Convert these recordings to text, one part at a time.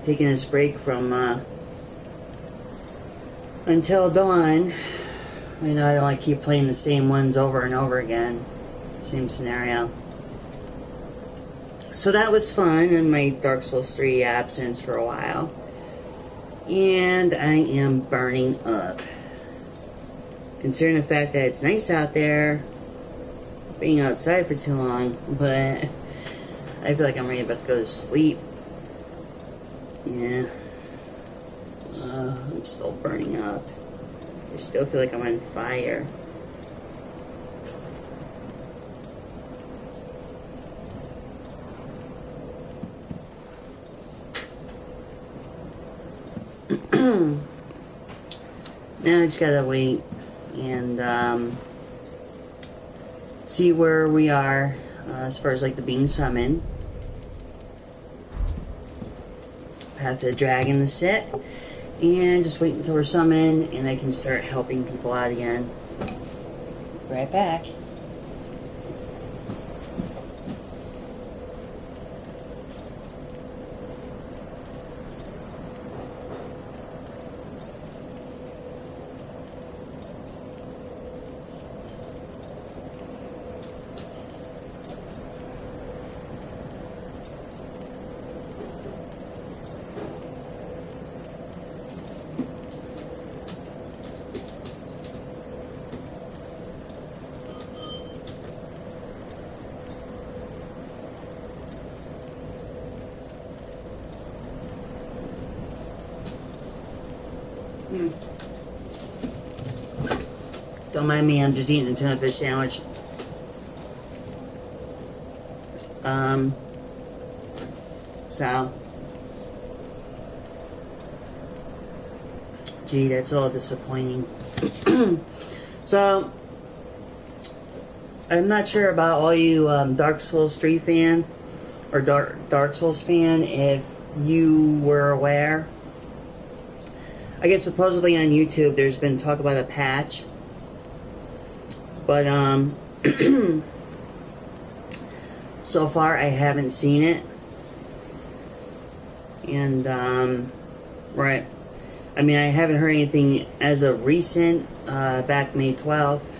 taking this break from Until Dawn. I know I don't want to keep playing the same ones over and over again. Same scenario. So that was fun in my Dark Souls 3 absence for a while. And I am burning up. Considering the fact that it's nice out there, being outside for too long, but I feel like I'm ready about to go to sleep. Yeah. I'm still burning up. I still feel like I'm on fire. Now I just gotta wait and see where we are as far as like the being summoned. Path of the Dragon to sit. And just wait until we're summoned and I can start helping people out again. Right back. Don't mind me, I'm just eating a tuna fish sandwich. So, gee, that's a little disappointing. So, I'm not sure about all you Dark Souls 3 fan, or Dark Souls fan, if you were aware. I guess supposedly on YouTube there's been talk about a patch. But, so far I haven't seen it. And, right. I mean, I haven't heard anything as of recent, back May 12th.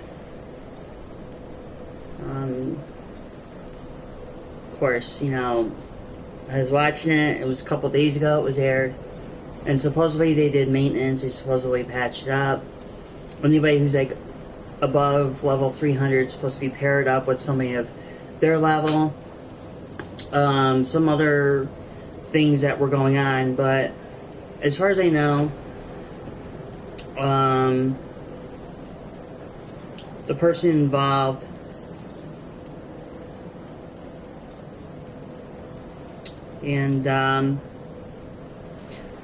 Of course, you know, I was watching it. It was a couple days ago it was aired. And supposedly they did maintenance. They supposedly patched it up. Anybody who's like above level 300 is supposed to be paired up with somebody of their level. Some other things that were going on, but as far as I know, the person involved and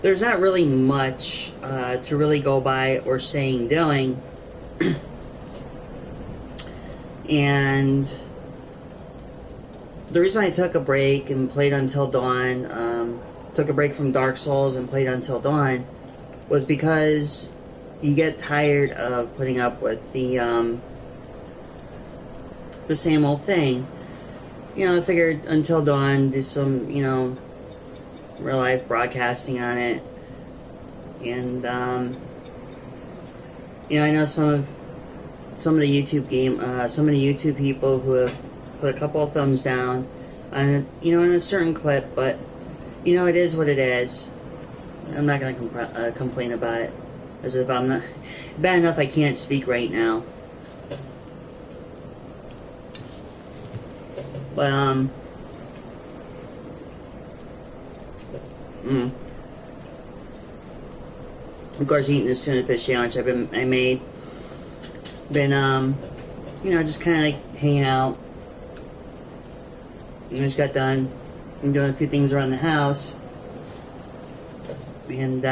there's not really much to really go by or saying doing. And the reason I took a break and played Until Dawn, took a break from Dark Souls and played Until Dawn, was because you get tired of putting up with the same old thing. You know, I figured Until Dawn, do some, you know, real life broadcasting on it. And, you know, I know some of the YouTube people who have put a couple of thumbs down on, you know, in a certain clip, but, you know, it is what it is. I'm not going to complain about it, as if I'm not bad enough I can't speak right now. But, of course, eating this tuna fish sandwich I made. Been, you know, just kind of like hanging out. I just got done. I'm doing a few things around the house. And,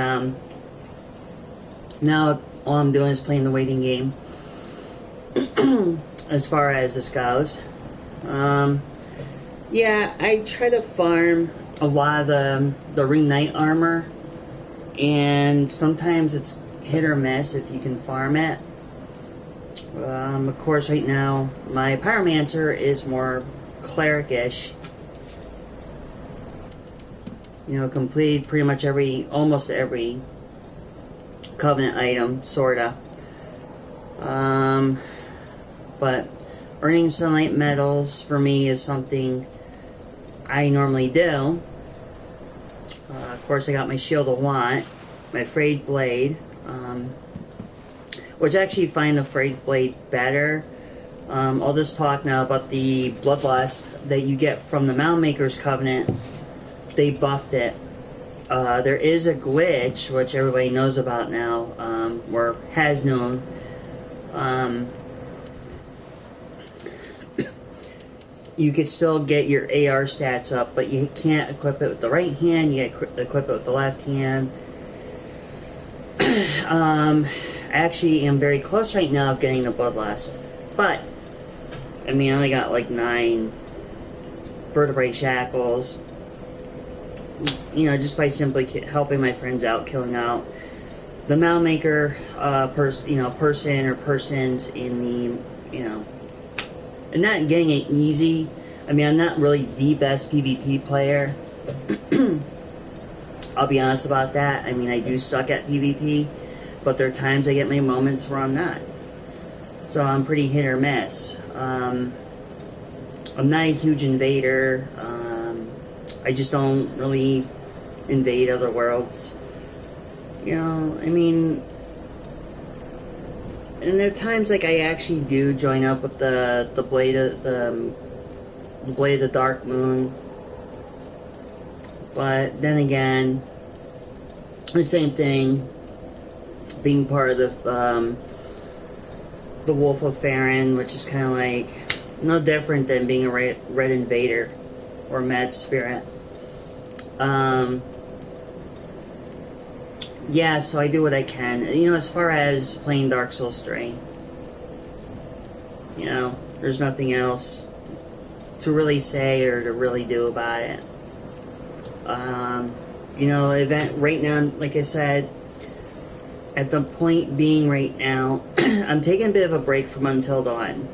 now all I'm doing is playing the waiting game. As far as this goes. Yeah, I try to farm a lot of the ring knight armor. And sometimes it's hit or miss if you can farm it. Of course, right now, my pyromancer is more cleric-ish. completed pretty much almost every Covenant item, sorta. But earning sunlight medals for me is something I normally do. Of course, I got my Shield of Want, my Frayed Blade, which I actually find the Frayed Blade better. I'll just talk now about the Bloodlust that you get from the Moundmaker's Covenant. They buffed it. There is a glitch, which everybody knows about now, or has known. You could still get your AR stats up, but you can't equip it with the right hand, you gotta equip it with the left hand. I actually am very close right now of getting the Bloodlust, but, I mean, I only got like 9 vertebrae shackles, just by simply helping my friends out, killing out the Moundmaker person or persons in the, and not getting it easy. I mean, I'm not really the best PvP player. I'll be honest about that. I mean, I do suck at PvP, but there are times I get my moments where I'm not. So I'm pretty hit or miss. I'm not a huge invader. I just don't really invade other worlds. I mean, and there are times like I actually do join up with the Blade of the Dark Moon, but then again, the same thing, being part of the Wolf of Farron, which is kind of like no different than being a red invader or mad spirit. Yeah, so I do what I can. As far as playing Dark Souls 3, there's nothing else to really say or to really do about it. Event right now, like I said, at the point being right now, I'm taking a bit of a break from Until Dawn.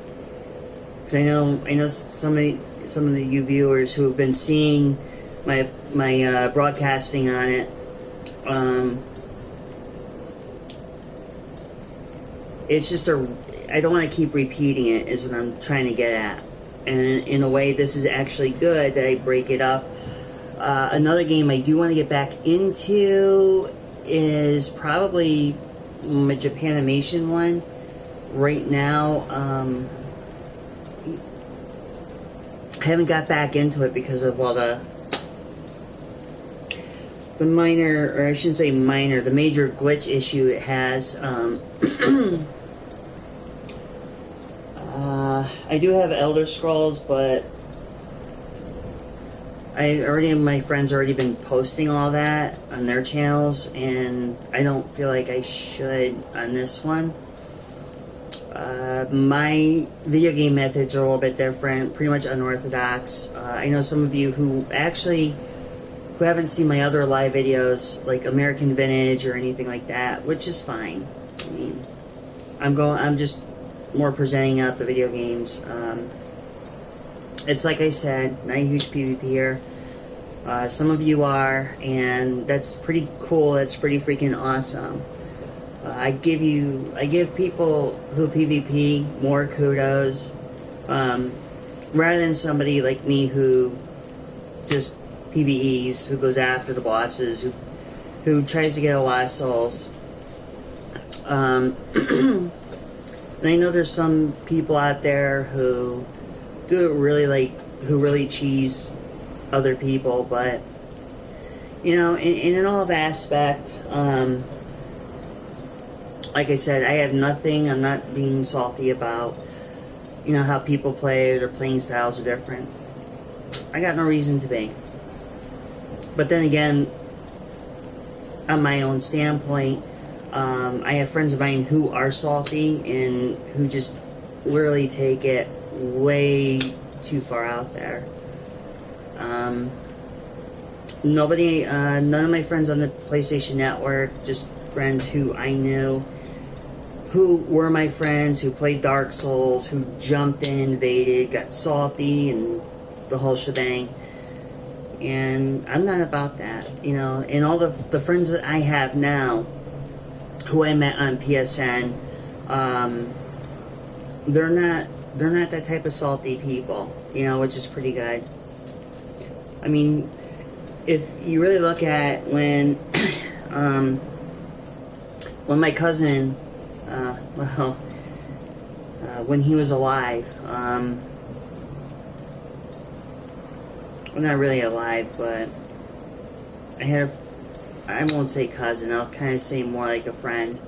Because I know some of the you viewers who have been seeing my broadcasting on it, it's just I don't want to keep repeating it, is what I'm trying to get at. And in a way, this is actually good that I break it up. Another game I do want to get back into is probably my Japanimation one. Right now, I haven't got back into it because of the minor, or I shouldn't say minor, the major glitch issue it has. I do have Elder Scrolls, but my friends already been posting all that on their channels, and I don't feel like I should on this one. My video game methods are a little bit different, pretty much unorthodox. I know some of you who haven't seen my other live videos, like American Vintage or anything like that, which is fine. I mean, I'm just more presenting out the video games. It's like I said, not a huge PvPer. Some of you are, and that's pretty cool. That's pretty freaking awesome. I give people who PvP more kudos, rather than somebody like me who just PvEs, who goes after the bosses, who tries to get a lot of souls. And I know there's some people out there who do it really who really cheese other people, but in an all aspect, like I said, I have nothing. I'm not being salty about how people play, or their playing styles are different. I got no reason to be. But then again, on my own standpoint, I have friends of mine who are salty and who just literally take it way too far out there. None of my friends on the PlayStation Network, just friends who I knew, who were my friends, who played Dark Souls, who jumped in, invaded, got salty, and the whole shebang. And I'm not about that, you know. And all the friends that I have now, who I met on PSN, they're not that type of salty people, you know, which is pretty good. I mean, if you really look at when my cousin, when he was alive, well, not really alive, but I won't say cousin, I'll kind of say more like a friend,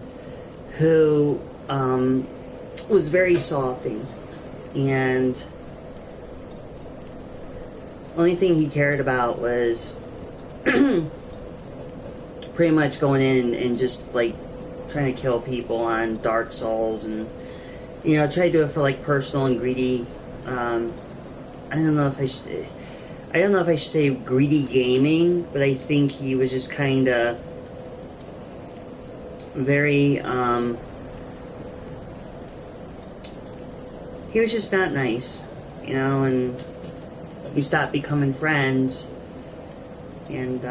who was very salty, and the only thing he cared about was pretty much going in and just like trying to kill people on Dark Souls, and you know, try to do it for like personal and greedy. I don't know if I should say greedy gaming, but I think he was just kind of very, he was just not nice, you know, and we stopped becoming friends, and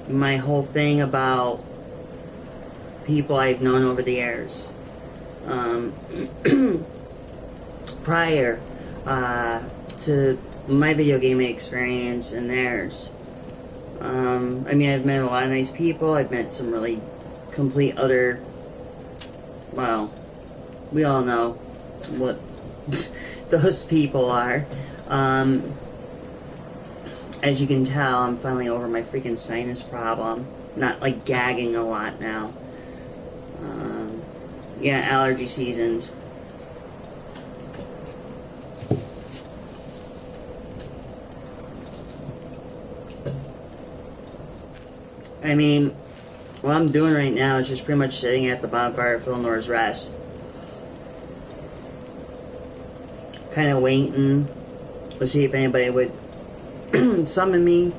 my whole thing about people I've known over the years, prior to my video gaming experience and theirs. I mean, I've met a lot of nice people. I've met some really complete utter, well, we all know what those people are. As you can tell, I'm finally over my freaking sinus problem. Not like gagging a lot now. Yeah, allergy seasons. I mean, what I'm doing right now is just pretty much sitting at the bonfire of Philnor's Rest. Kind of waiting to see if anybody would summon me.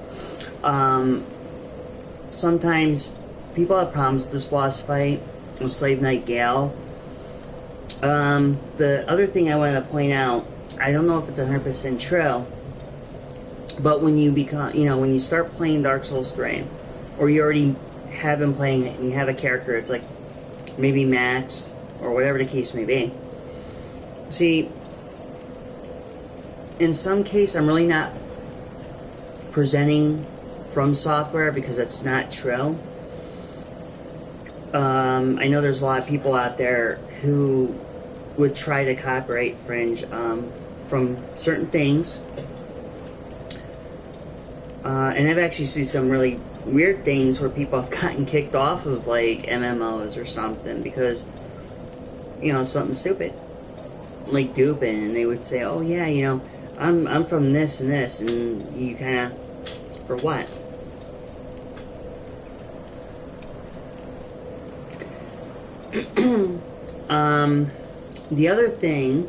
Sometimes people have problems with this boss fight with Slave Knight Gale. The other thing I wanted to point out, I don't know if it's 100% true, but when you become, you know, when you start playing Dark Souls 3, or you already have been playing it and you have a character, it's like maybe maxed, or whatever the case may be. See, in some case, I'm really not presenting From Software because that's not true. I know there's a lot of people out there who would try to copyright infringe from certain things. And I've actually seen some really weird things where people have gotten kicked off of like MMOs or something because, you know, something stupid like duping, and they would say, oh yeah, you know, I'm from this and this, and you kind of, for what? The other thing,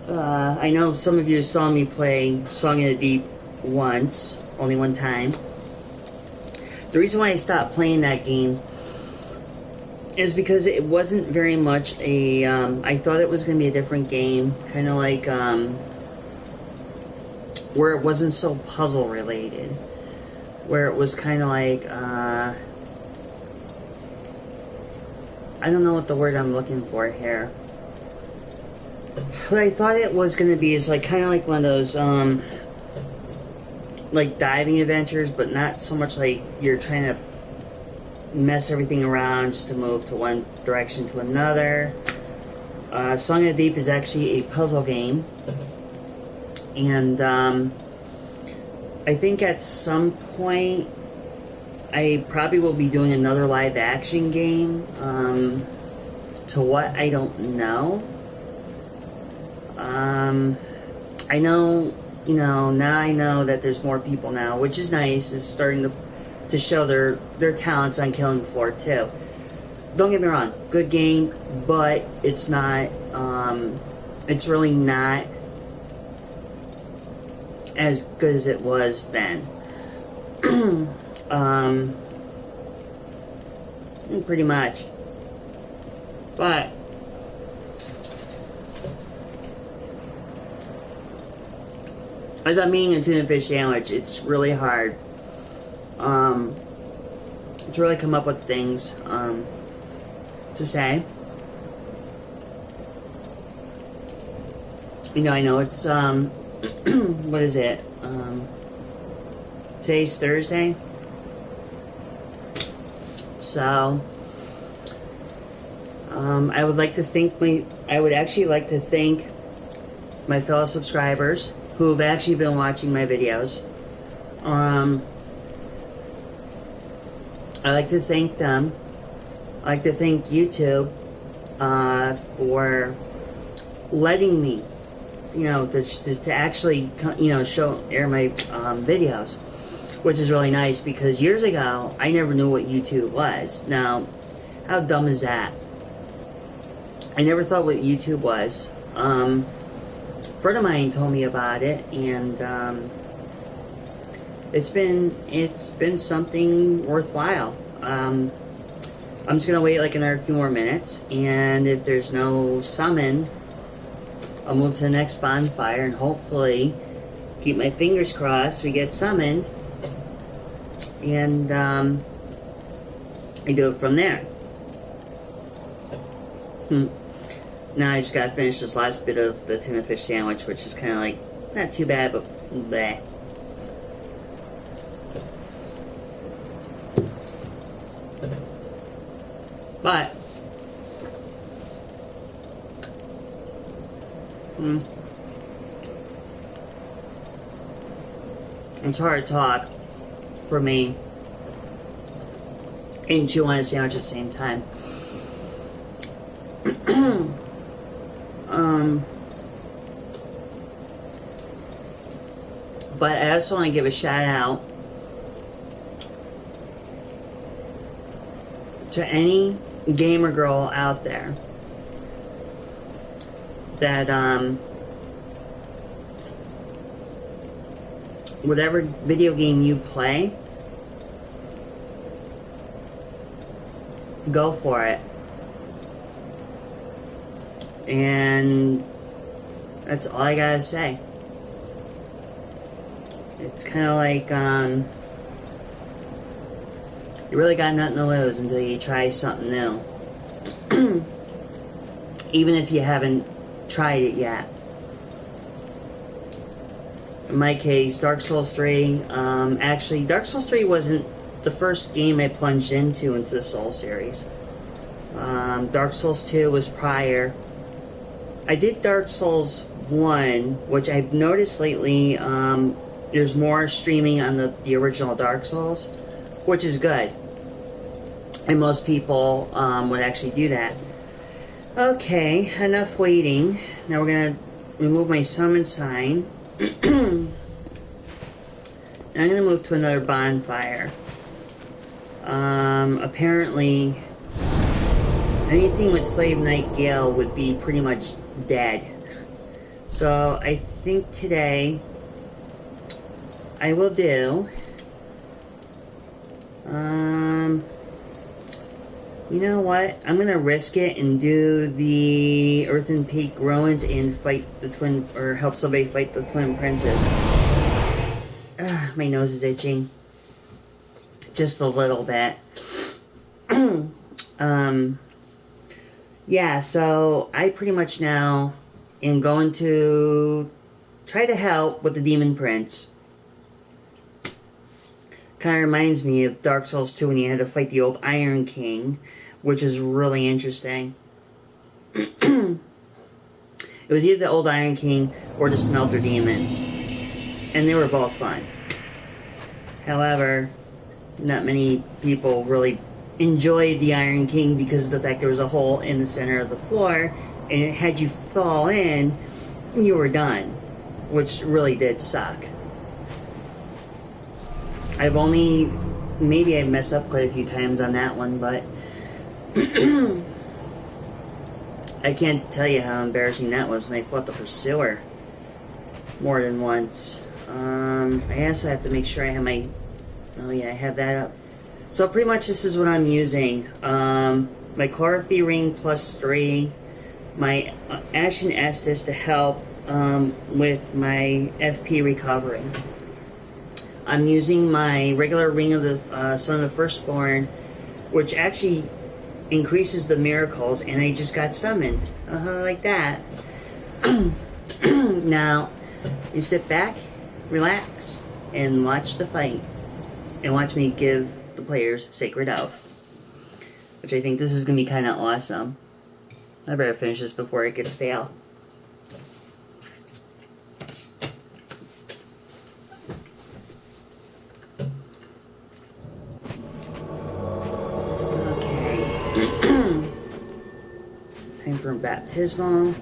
I know some of you saw me play Song of the Deep once, only one time. The reason why I stopped playing that game is because it wasn't very much a, I thought it was going to be a different game, kind of like, where it wasn't so puzzle related, where it was kind of like, I don't know what the word I'm looking for here. What I thought it was going to be is like kind of like one of those like diving adventures, but not so much like you're trying to mess everything around just to move to one direction to another. Song of the Deep is actually a puzzle game, and I think at some point I probably will be doing another live action game. To what, I don't know. I know, you know, now I know that there's more people now, which is nice, is starting to show their talents on Killing the Floor too. Don't get me wrong, good game, but it's not, it's really not as good as it was then. Pretty much. But as I'm eating a tuna fish sandwich, it's really hard to really come up with things to say. You know, I know it's what is it? Today's Thursday, so I would actually like to thank my fellow subscribers who have actually been watching my videos. I like to thank them. I like to thank YouTube for letting me, you know, to actually, you know, air my videos, which is really nice because years ago I never knew what YouTube was. Now, how dumb is that? I never thought what YouTube was. A friend of mine told me about it, and it's been something worthwhile. I'm just gonna wait like another few more minutes, and if there's no summon, I'll move to the next bonfire and hopefully keep my fingers crossed we get summoned, and I do it from there. Now I just gotta finish this last bit of the tuna fish sandwich, which is kind of like not too bad, but bleh. But it's hard to talk for me and chew on a sandwich at the same time. But I also want to give a shout out to any gamer girl out there that whatever video game you play, go for it. And that's all I gotta say. It's kind of like you really got nothing to lose until you try something new. Even if you haven't tried it yet. In my case, Dark Souls 3, actually, Dark Souls 3 wasn't the first game I plunged into the Souls series. Dark Souls 2 was prior. I did Dark Souls 1, which I've noticed lately, there's more streaming on the original Dark Souls, which is good. And most people would actually do that. Okay, enough waiting. Now we're going to remove my summon sign. And I'm going to move to another bonfire. Apparently, anything with Slave Knight Gale would be pretty much dead. So I think today I will do you know what? I'm gonna risk it and do the Earthen Peak Ruins and fight the twin, or help somebody fight the twin princes. My nose is itching. Just a little bit. Yeah, so I pretty much now am going to try to help with the Demon Prince. Kind of reminds me of Dark Souls 2 when you had to fight the old Iron King, which is really interesting. It was either the old Iron King or the Smelter Demon, and they were both fun. However, not many people really enjoyed the Iron King because of the fact there was a hole in the center of the floor, and had you fall in, you were done, which really did suck. Maybe I messed up quite a few times on that one, but I can't tell you how embarrassing that was when I fought the Pursuer more than once. I also have to make sure I have my, oh yeah, I have that up. So pretty much this is what I'm using. My Chlorophy Ring +3, my Ashen Estus to help with my FP recovery. I'm using my regular Ring of the Son of the Firstborn, which actually increases the miracles, and I just got summoned. Like that. Now, you sit back, relax, and watch the fight. And watch me give the players Sacred Oath. Which I think this is going to be kind of awesome. I better finish this before it gets stale. Time for baptismal.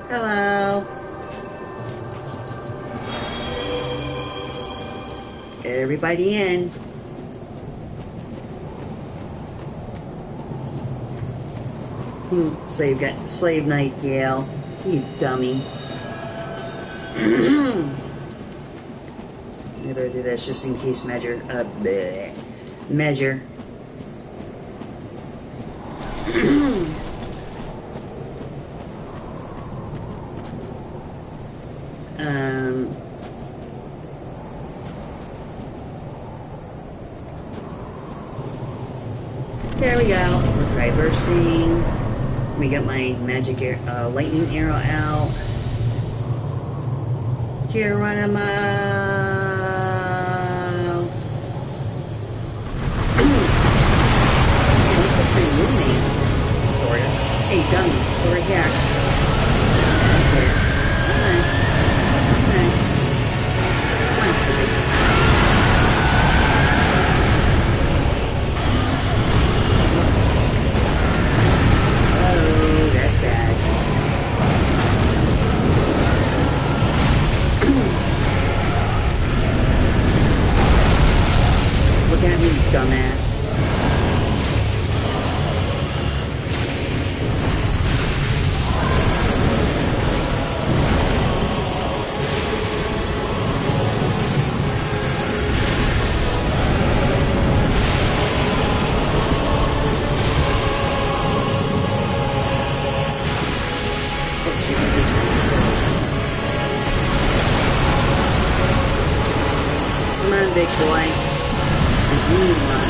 Hello. Everybody in. Slave Knight Gale. You dummy. Never do this just in case measure. Measure. There we go. We're traversing. Let me get my magic lightning arrow out. Geronimo. It looks like my roommate. Sorta. Hey, dummy, over here. That's it. Alright. Come on, stupid. Oh, that's bad. Look at me, dumbass. Come on, big boy. Zoom on.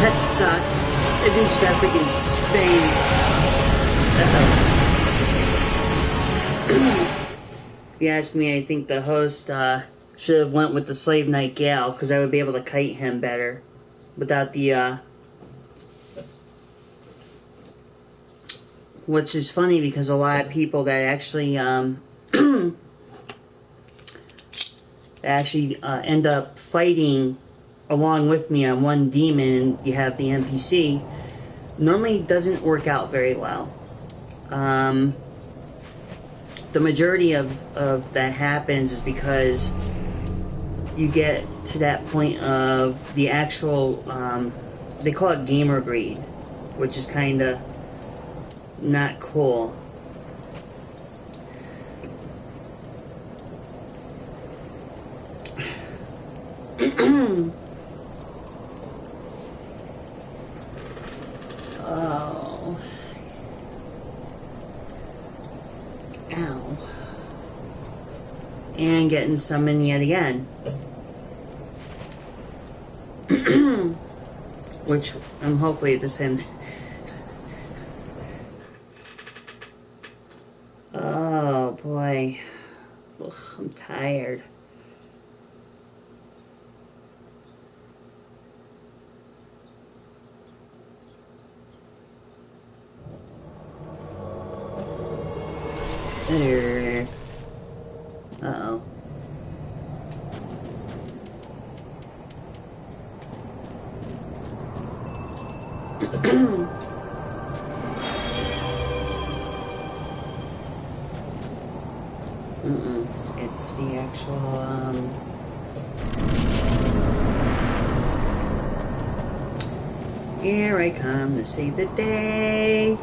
That sucks. That dude just got freaking spanked. If you ask me, I think the host should have went with the Slave Knight Gale, because I would be able to kite him better without the which is funny because a lot of people that actually end up fighting along with me on one demon, and you have the NPC, normally doesn't work out very well. The majority of that happens is because you get to that point of the actual, they call it gamer greed, which is kind of not cool. Oh. Ow. And getting summoned yet again. Which I'm hopefully this time. Oh boy. Ugh, I'm tired. Uh-oh. It's the actual, here I come to save the day.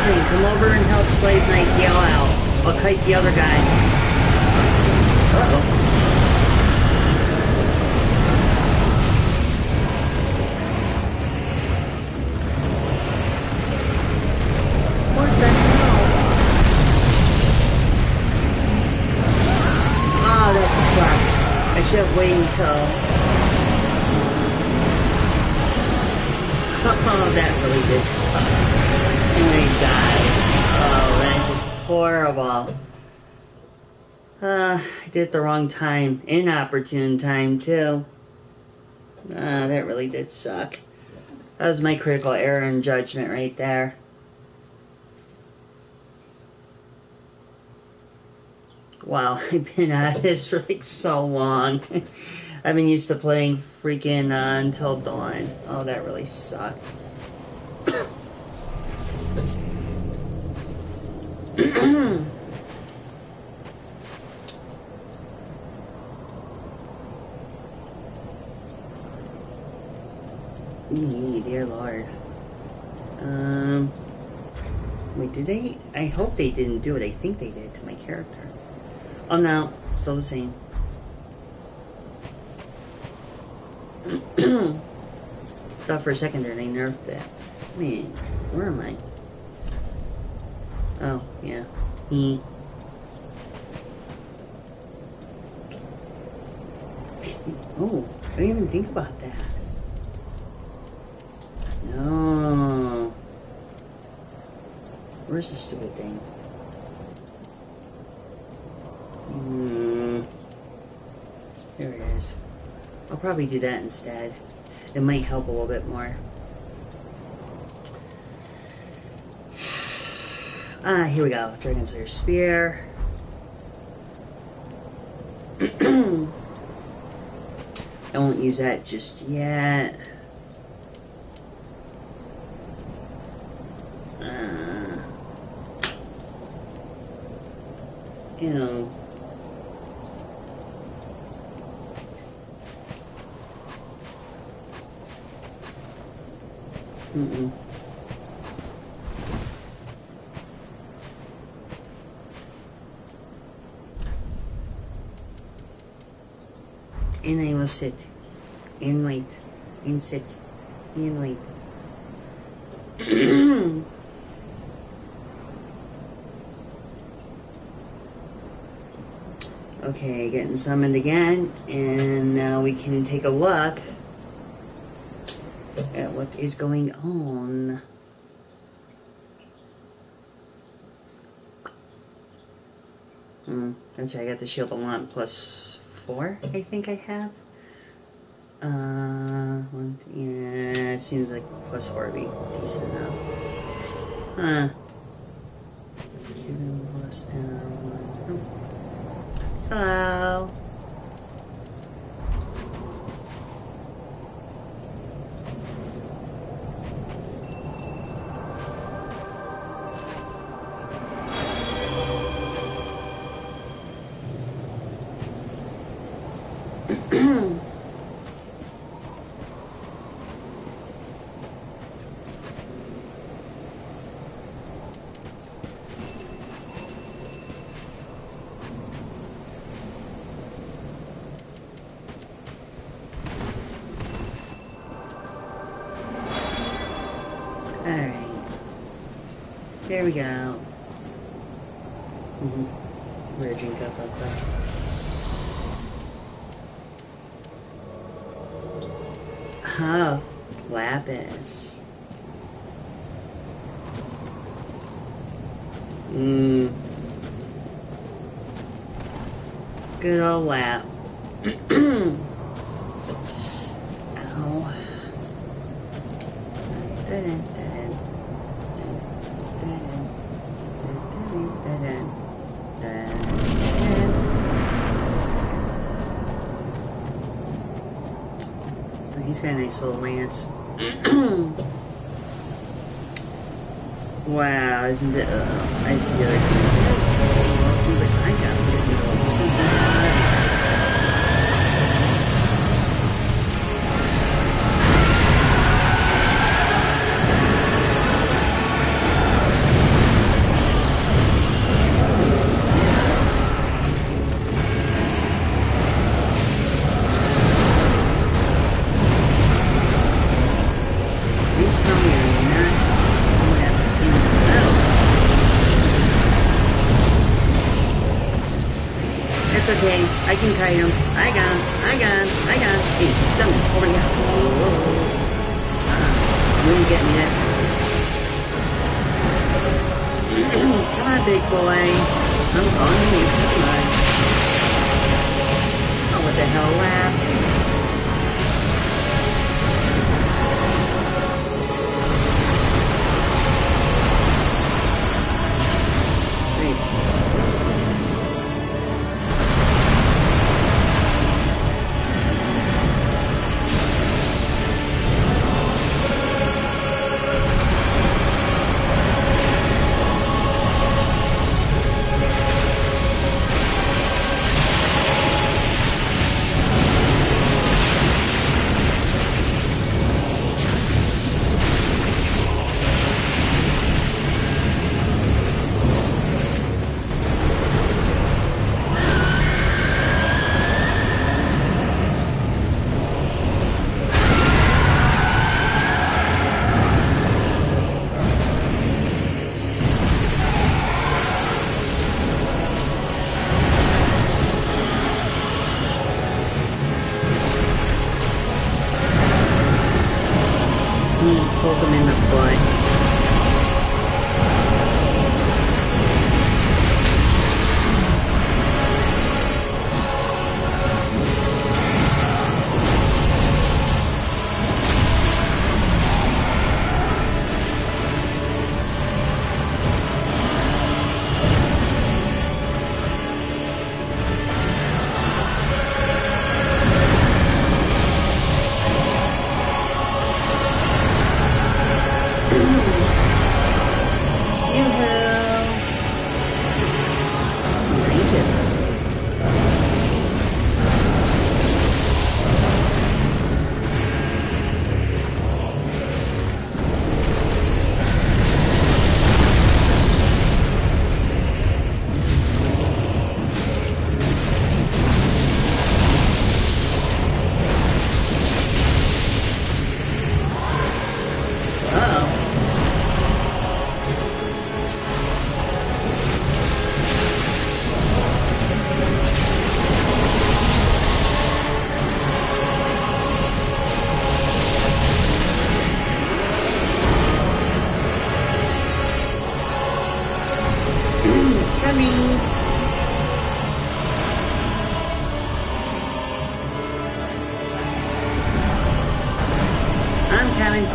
Come over and help Slave Knight yell out. I'll kite the other guy. Uh-oh. What the hell? Oh, that sucked. I should have waited until... Oh, that really did suck. And I died. Oh, that's just horrible. I did it the wrong time. Inopportune time, too. That really did suck. That was my critical error in judgment right there. Wow, I've been at this for like so long. I've been used to playing freaking Until Dawn. Oh, that really sucked. Dear Lord. Wait, did they? I hope they didn't do it. I think they did to my character. Oh no, still the same. Thought for a second there they nerfed it. Man, where am I? Oh, yeah. Oh, I didn't even think about that. No. Where's the stupid thing? There it is. I'll probably do that instead. It might help a little bit more. Here we go. Dragon Slayer Spear. I won't use that just yet. You know. And I will sit and wait and sit and wait. Okay, getting summoned again, and now we can take a look at what is going on. That's right, I got the Shield of Want +4, I think I have. Yeah, it seems like +4 would be decent enough. Huh. Cuban plus L1. Hello. Alright. There we go. We're drink up real quick. Oh, Lapis. Good old lap. Ow. He's got a nice little lance. Wow, isn't it? I see the other thing. Okay, well, it seems like I got a little something. Okay, I can kite him. I got him. Hey, dummy, over here. Whoa. You ain't getting me that. Come on, big boy. I'm calling you. Come on. Oh, what the hell, laugh? Poke him in the butt.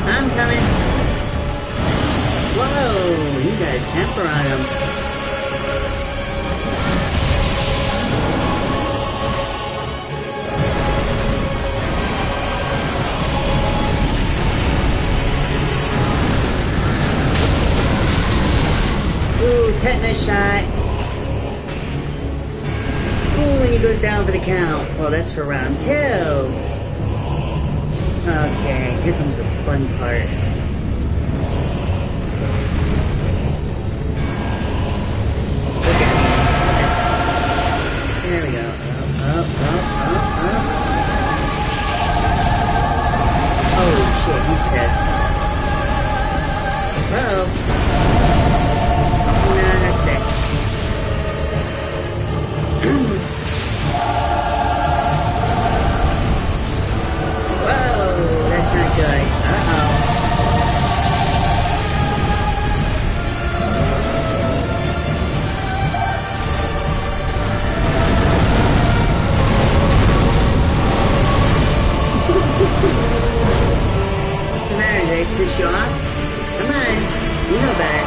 I'm coming. Whoa, he got a temper on him. Ooh, tetanus shot. Ooh, and he goes down for the count. Well, that's for round 2. Okay, here comes the fun part. Look at it. There we go. Up. Oh shit, he's pissed. Uh-oh. Nah, not today. Whoa, that's not good. Uh-oh. piss you off? Come on, you know better.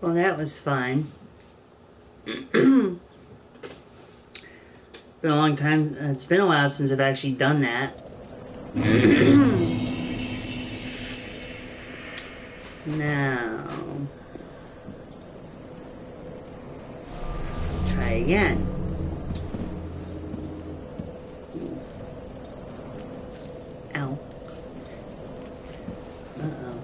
Well, that was fun. Been a long time. It's been a while since I've actually done that. Now, try again. Ow. Uh-oh.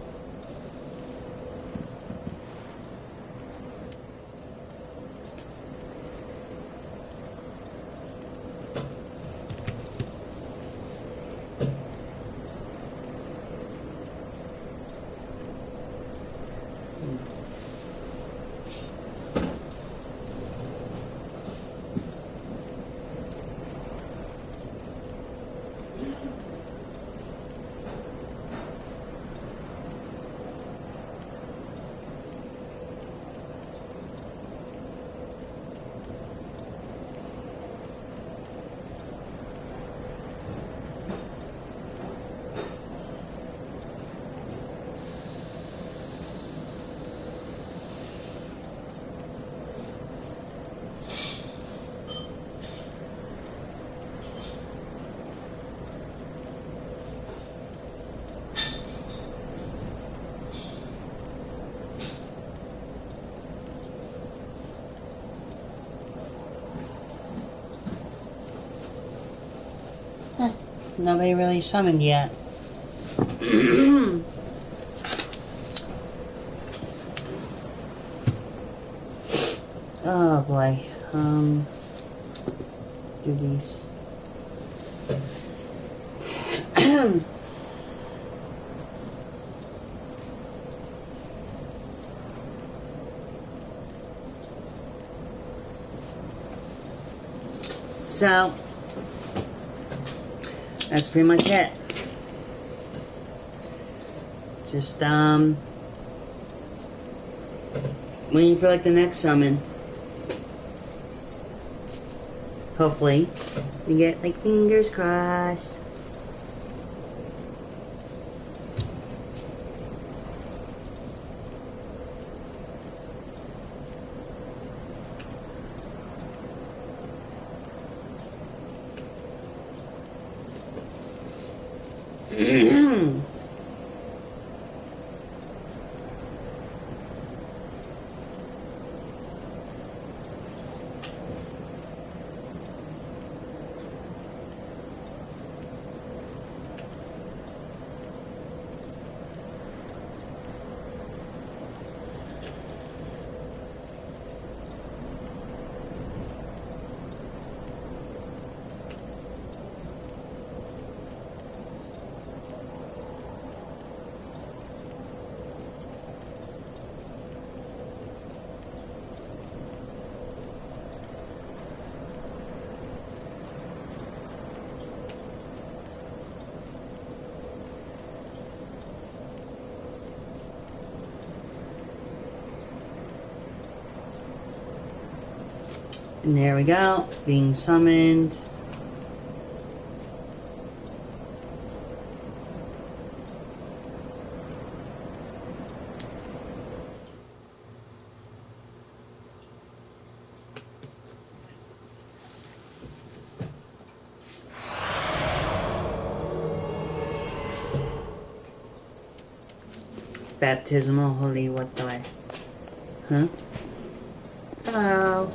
Nobody really summoned yet. Oh boy. Do these. So that's pretty much it. Just waiting for like the next summon. Hopefully, you get like fingers crossed. And there we go, being summoned. Baptismal holy what the way? Huh? Hello.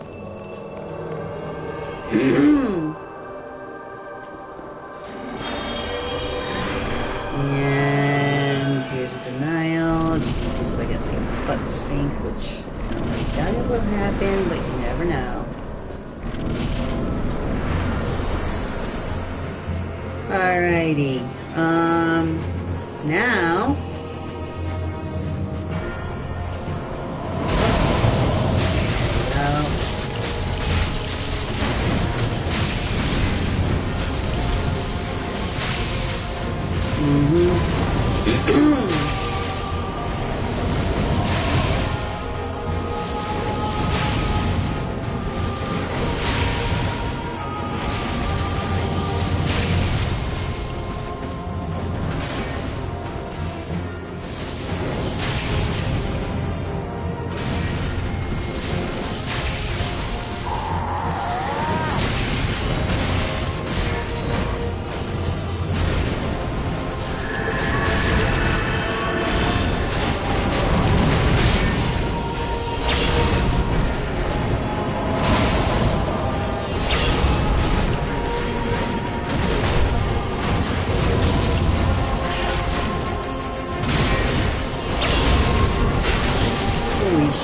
And here's a denial, just in case if I get my butt spanked, which I doubt it will happen, but you never know. Alrighty. Now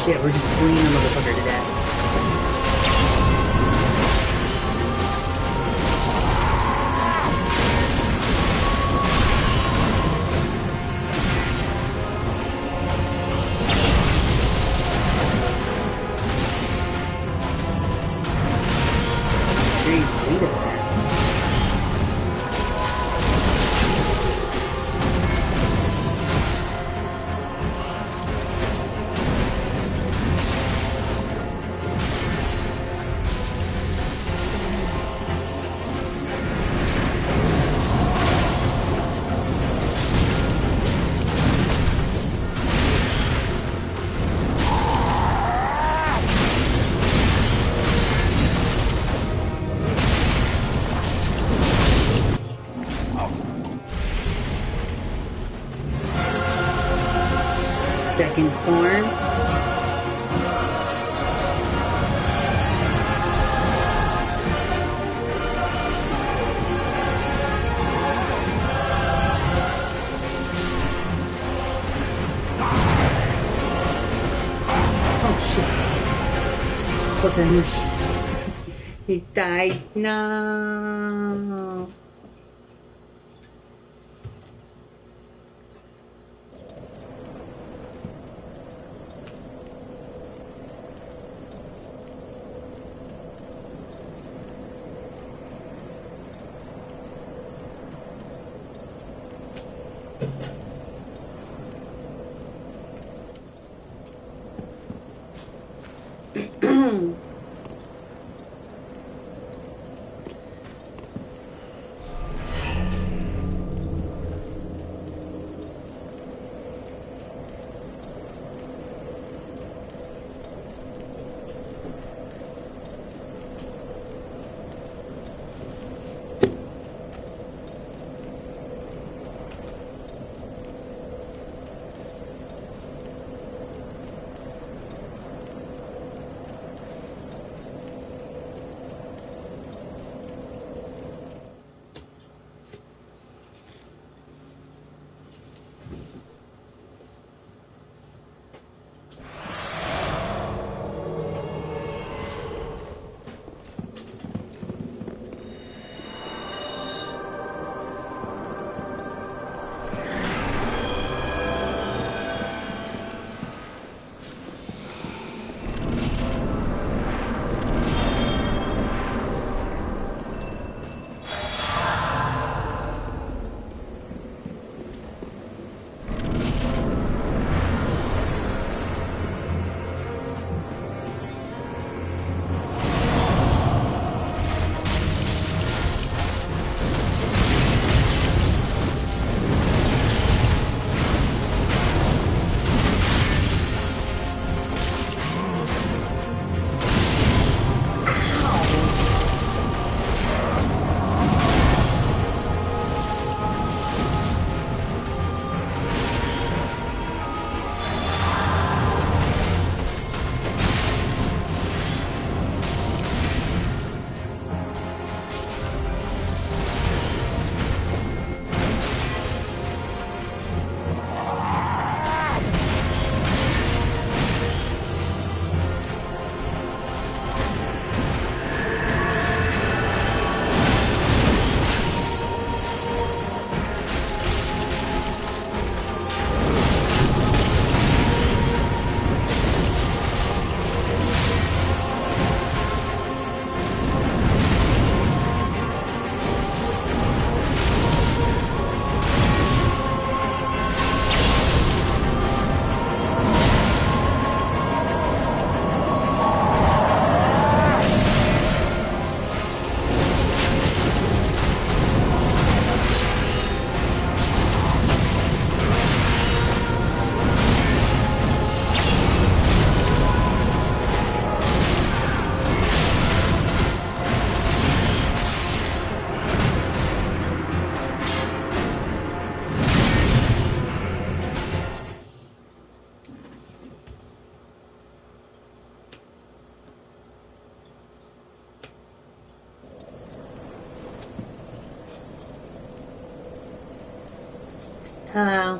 shit, we're just bleeding a motherfucker to death. Serious bleed effect. Second form. This sucks. Oh shit. What's that? He died. No. Hello.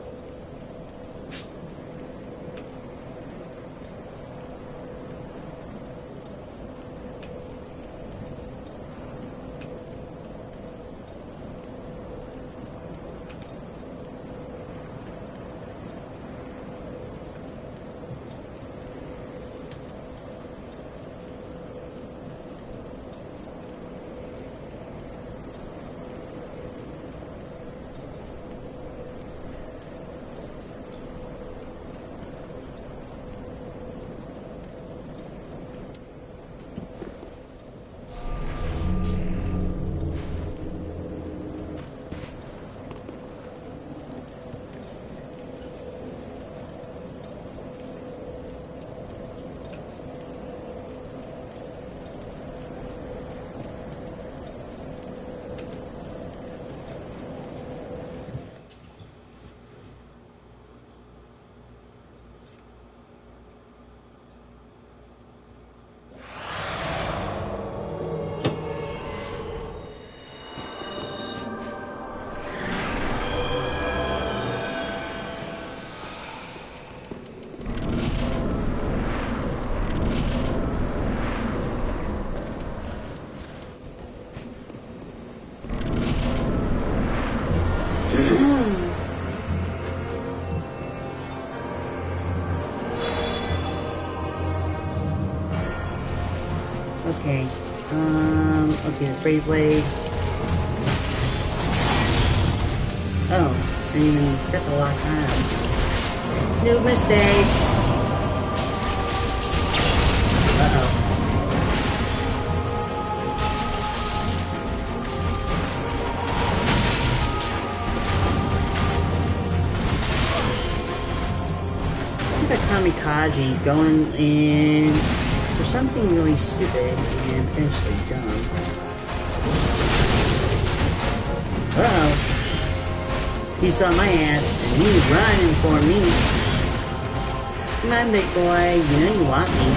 Okay. Okay, the Freight Blade. Oh, I didn't even forget to lock on. New mistake. Uh-oh. Kamikaze going in for something really stupid and potentially dumb. Uh-oh. He saw my ass and he's running for me. Come on, big boy. You know you want me.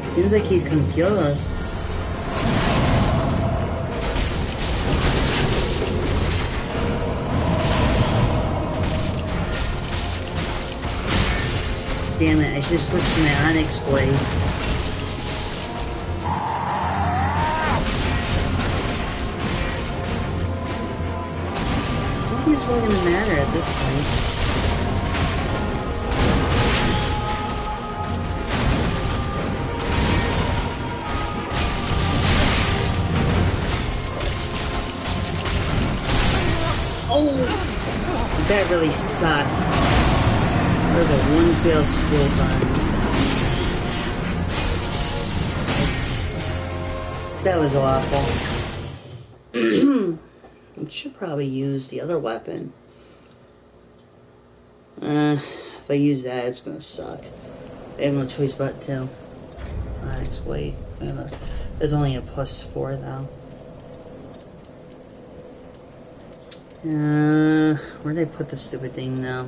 Seems like he's confused. Damn it, I should switch to my Onyx blade. I don't think it's really gonna matter at this point. Oh! That really sucked. That was a one fail school time. That was awful. I should probably use the other weapon. If I use that, it's gonna suck. I have no choice but to. Onyx blade. There's only a +4 though. Where'd I put the stupid thing now?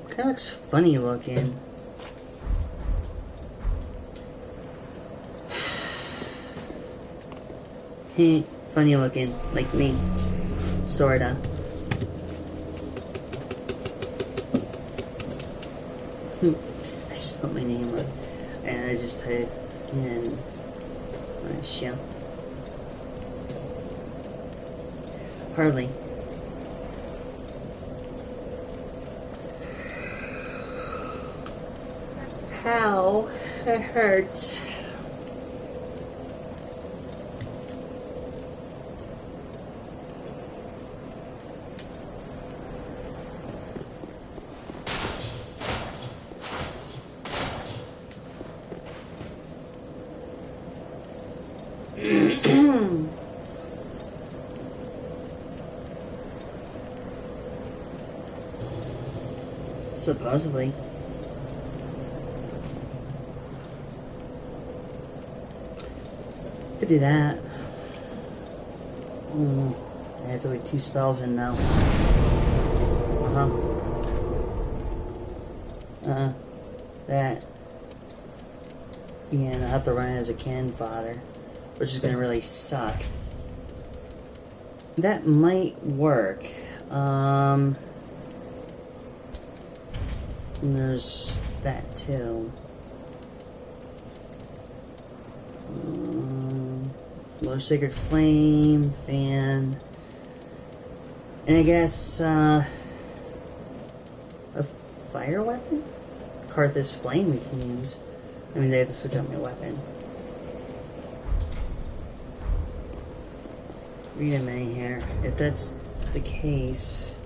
Kinda looks funny looking. Hey, funny looking, like me. Sorta. I just put my name up and I just typed in shit. Hardly. How? It hurts. Supposedly. Could do that. I have to leave 2 spells in now. That. Yeah, and I have to run it as a cannon fodder, which is gonna really suck. That might work. And there's that too. Low Sacred Flame, fan. And I guess, a fire weapon? Karthus Flame we can use. That means I have to switch out my weapon. Read a minute here. If that's the case...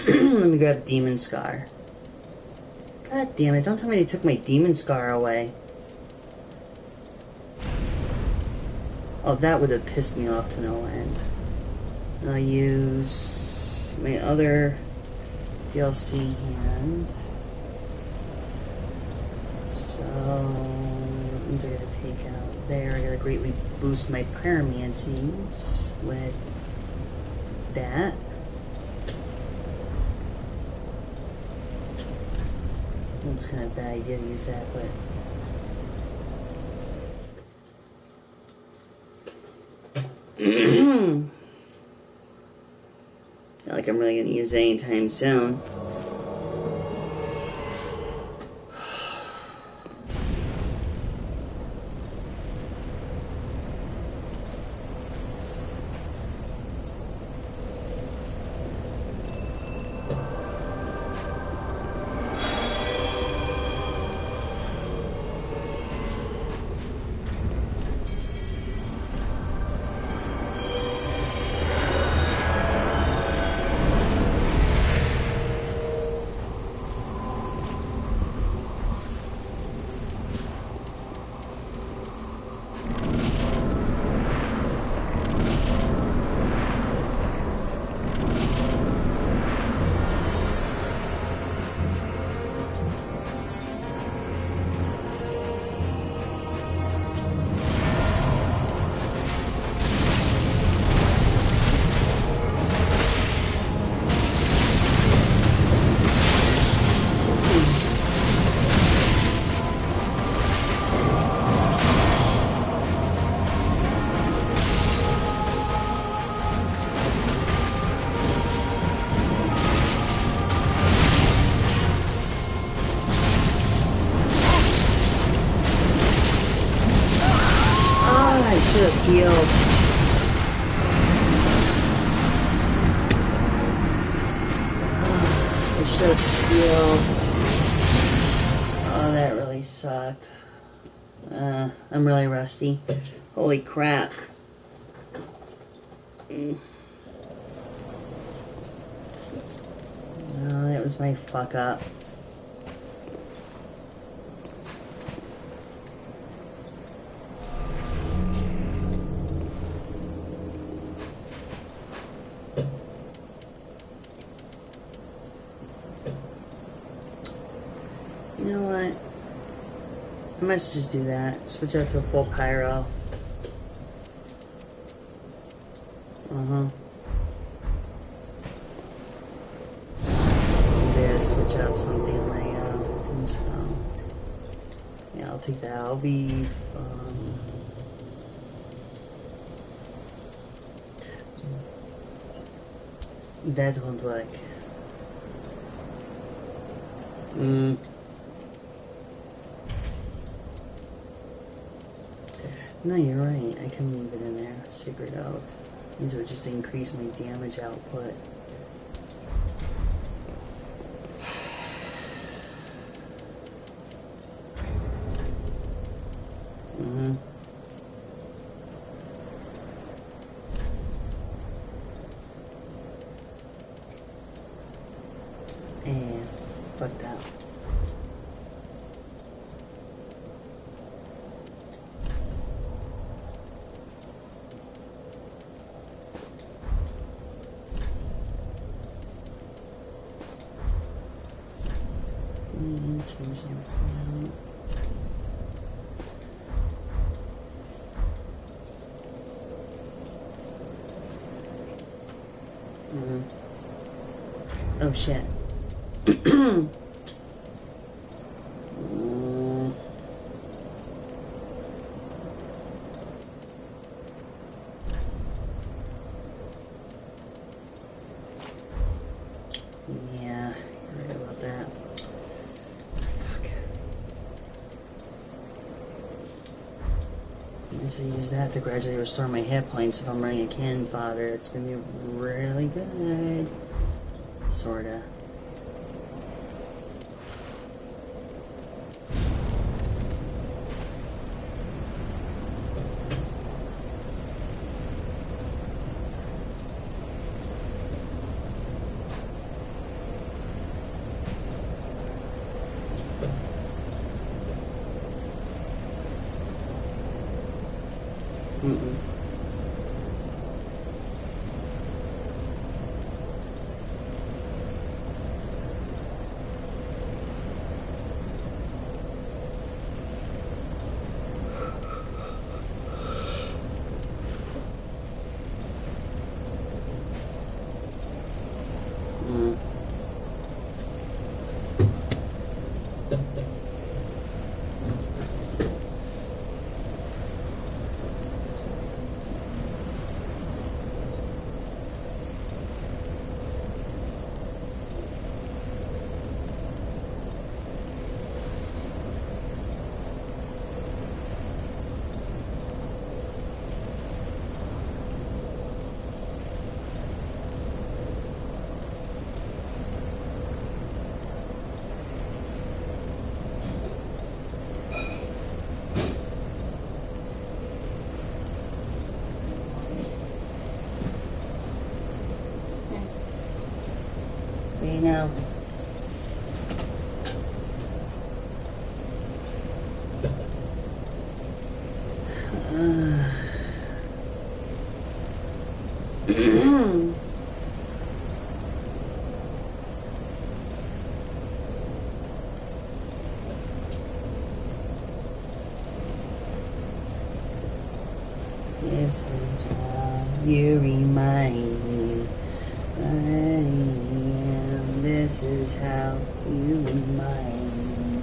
Let me grab Demon Scar. God damn it, don't tell me they took my Demon Scar away. Oh, that would have pissed me off to no end. I'll use my other DLC hand. So that means I gotta take out there. I gotta greatly boost my pyromancies with that. It's kind of a bad idea to use that, but not like I'm really gonna use it anytime soon. Should have healed. I should have healed. Oh, that really sucked. I'm really rusty. Holy crap. No, that was my fuck up. You know what? I might just do that. Switch out to a full pyro. So yeah, switch out something on my so yeah, I'll take that. I'll be that won't work. No, you're right. I can leave it in there. Sacred Oath. Means it would just increase my damage output. And fuck that. Change everything. Oh shit. Yeah, you're right about that. Fuck. I guess I use that to gradually restore my hit points if I'm running a cannon fodder. It's gonna be really good. Sorta. Mm-mm. You know. This is how you remind me I am. This is how you remind me.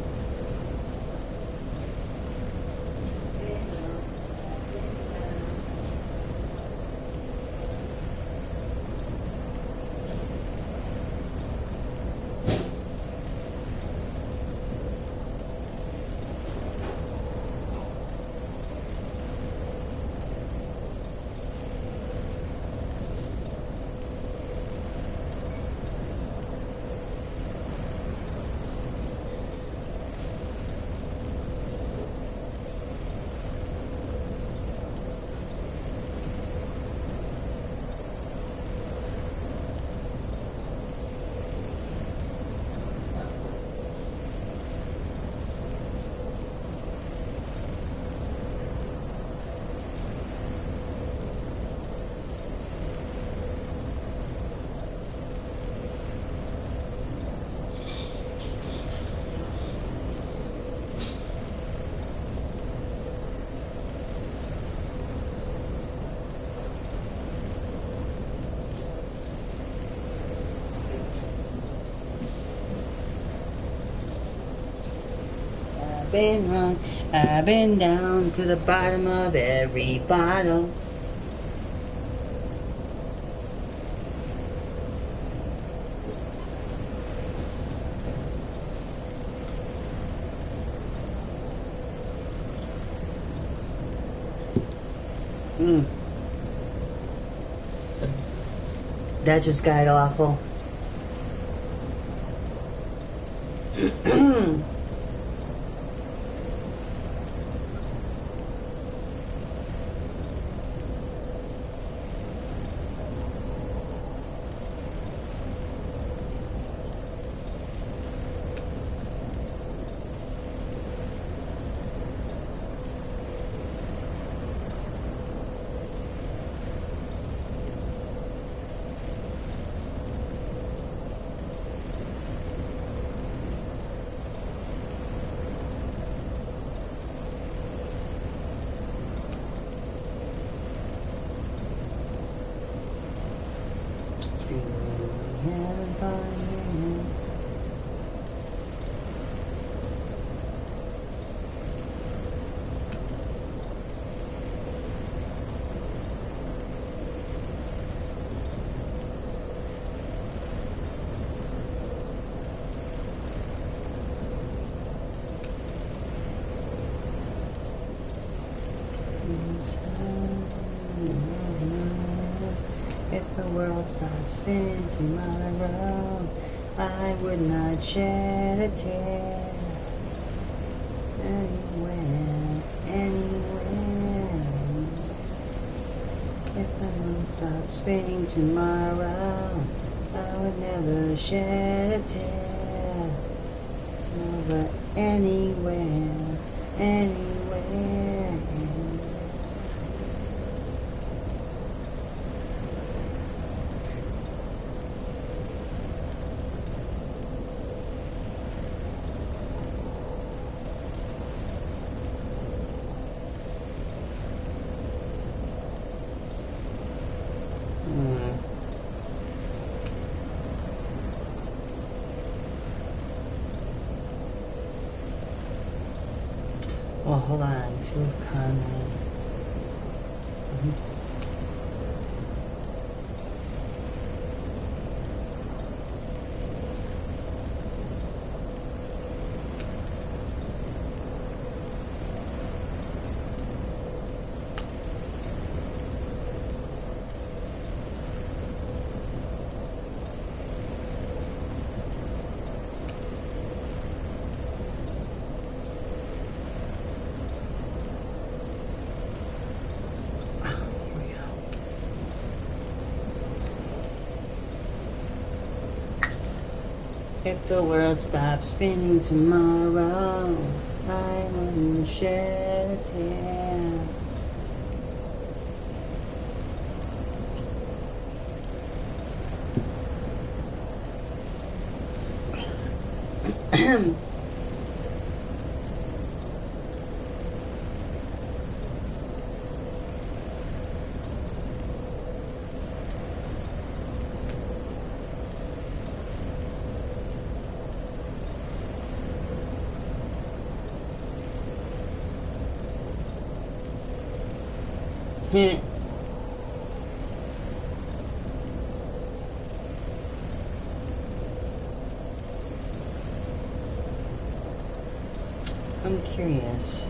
Been wrong, I've been down to the bottom of every bottle. That just got awful. Having fun, If the world stops spinning tomorrow, I would not shed a tear. Anywhere, anywhere. If the moon stops spinning tomorrow, I would never shed a tear. No, but anywhere, anywhere. Well, hold on. To comment. If the world stopped spinning tomorrow, I wouldn't shed a tear. I'm curious.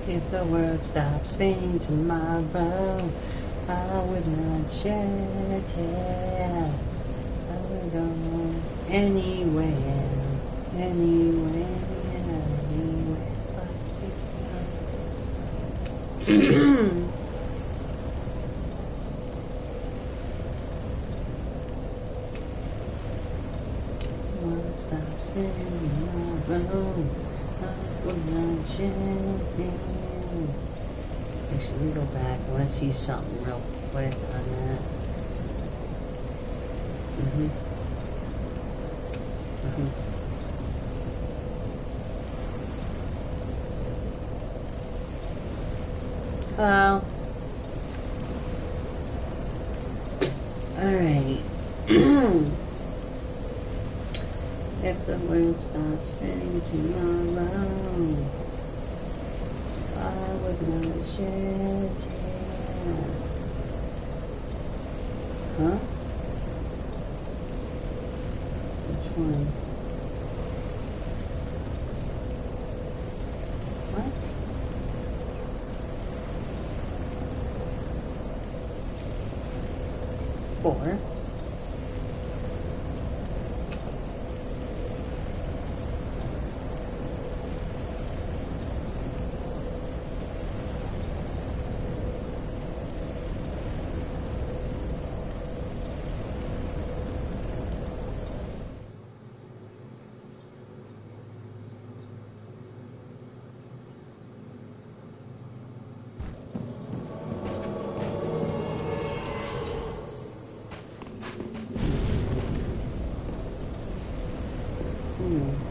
If the world stopped spinning tomorrow, I would not shed a tear. I would go anywhere, anywhere, anywhere. World stops spinning tomorrow, I would not shed a tear. Actually, let me go back. I want to see something real quick on that. Hello. Alright. If the world stops spinning tomorrow, I would not shed a tear. Huh? Which one? What? Four. What?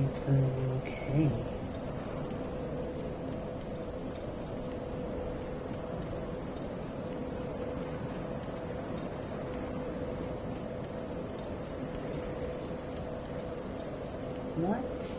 It's gonna be okay. What?